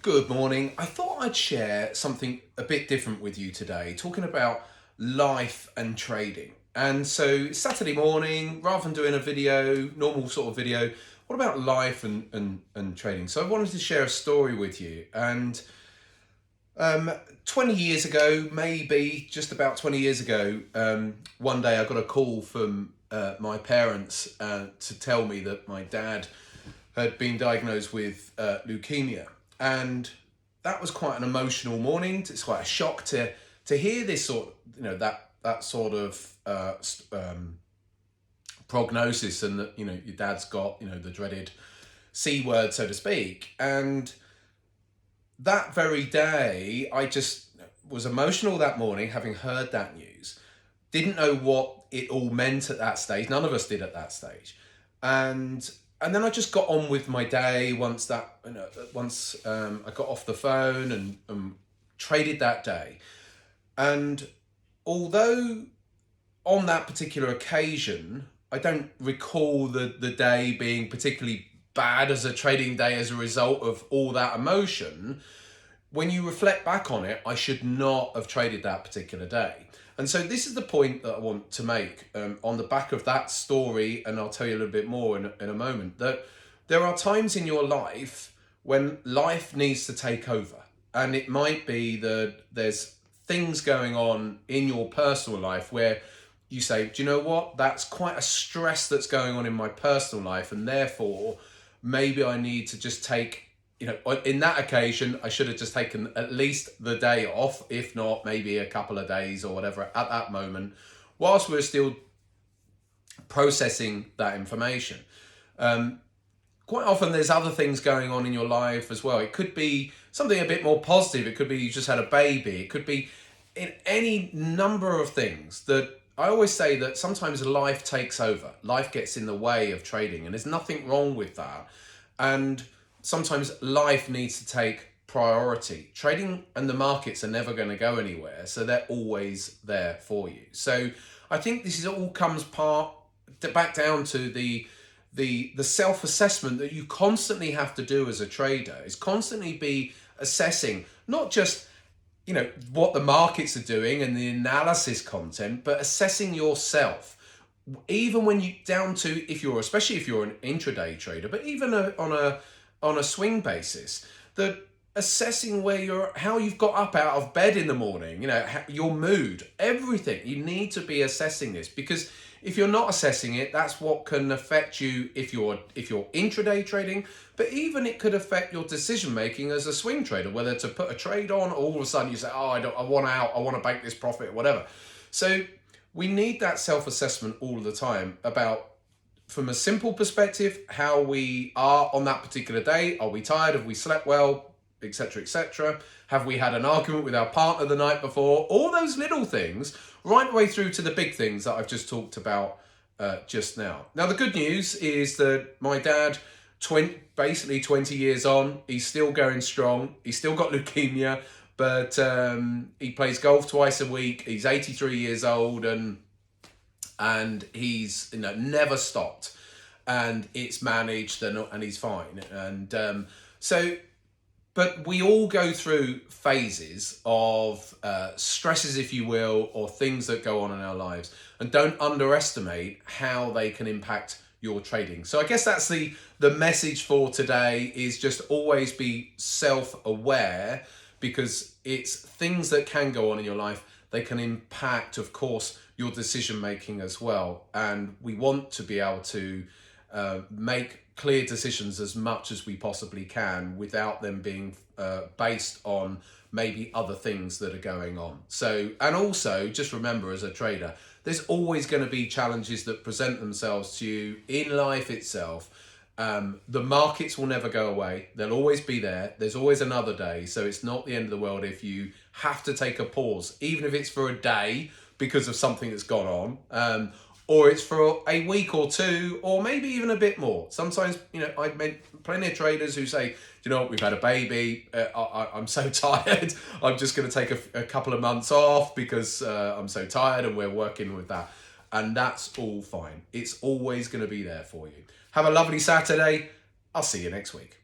Good morning. I thought I'd share something a bit different with you today, talking about life and trading. And so it's Saturday morning, rather than doing a video, normal sort of video, what about life and trading? So I wanted to share a story with you. And 20 years ago, maybe just about 20 years ago, one day I got a call from my parents to tell me that my dad had been diagnosed with leukemia. And that was quite an emotional morning. It's quite a shock to hear this that sort of prognosis, and that your dad's got the dreaded C word, so to speak. And that very day, I just was emotional that morning, having heard that news. Didn't know what it all meant at that stage. None of us did at that stage, and then I just got on with my day once I got off the phone and traded that day. And although on that particular occasion, I don't recall the day being particularly bad as a trading day as a result of all that emotion, when you reflect back on it, I should not have traded that particular day. And so this is the point that I want to make on the back of that story, and I'll tell you a little bit more in a moment, that there are times in your life when life needs to take over. And it might be that there's things going on in your personal life where you say, do you know what? That's quite a stress that's going on in my personal life, and therefore maybe I need to just take, in that occasion, I should have just taken at least the day off, if not maybe a couple of days or whatever at that moment, whilst we're still processing that information. Quite often there's other things going on in your life as well. It could be something a bit more positive. It could be you just had a baby. It could be in any number of things that I always say that sometimes life takes over. Life gets in the way of trading, and there's nothing wrong with that. And sometimes life needs to take priority. Trading and the markets are never going to go anywhere, so they're always there for you. So I think this is all comes back down to the self-assessment that you constantly have to do as a trader, is constantly be assessing not just what the markets are doing and the analysis content, but assessing yourself. Even when you down to especially if you're an intraday trader, but even on a swing basis, that assessing how you've got up out of bed in the morning, your mood, everything. You need to be assessing this, because if you're not assessing it, that's what can affect you if you're intraday trading, but even it could affect your decision making as a swing trader, whether to put a trade on, or all of a sudden you say, oh, I want out, I want to bank this profit, or whatever. So we need that self-assessment all the time about, from a simple perspective, how we are on that particular day. Are we tired? Have we slept well? Etc., etc. Have we had an argument with our partner the night before? All those little things, right the way through to the big things that I've just talked about just now. Now, the good news is that my dad, basically 20 years on, he's still going strong. He's still got leukemia, but he plays golf twice a week. He's 83 years old, and he's never stopped, and it's managed, and he's fine. And but we all go through phases of stresses, if you will, or things that go on in our lives, and don't underestimate how they can impact your trading. So I guess that's the message for today, is just always be self-aware, because it's things that can go on in your life. They can impact, of course, your decision making as well. And we want to be able to make clear decisions as much as we possibly can without them being based on maybe other things that are going on. So, and also just remember, as a trader, there's always going to be challenges that present themselves to you in life itself. The markets will never go away. They'll always be there. There's always another day. So it's not the end of the world if you have to take a pause, even if it's for a day because of something that's gone on, or it's for a week or two, or maybe even a bit more. Sometimes, I've met plenty of traders who say, we've had a baby, I'm so tired, I'm just going to take a couple of months off because I'm so tired, and we're working with that. And that's all fine. It's always going to be there for you. Have a lovely Saturday. I'll see you next week.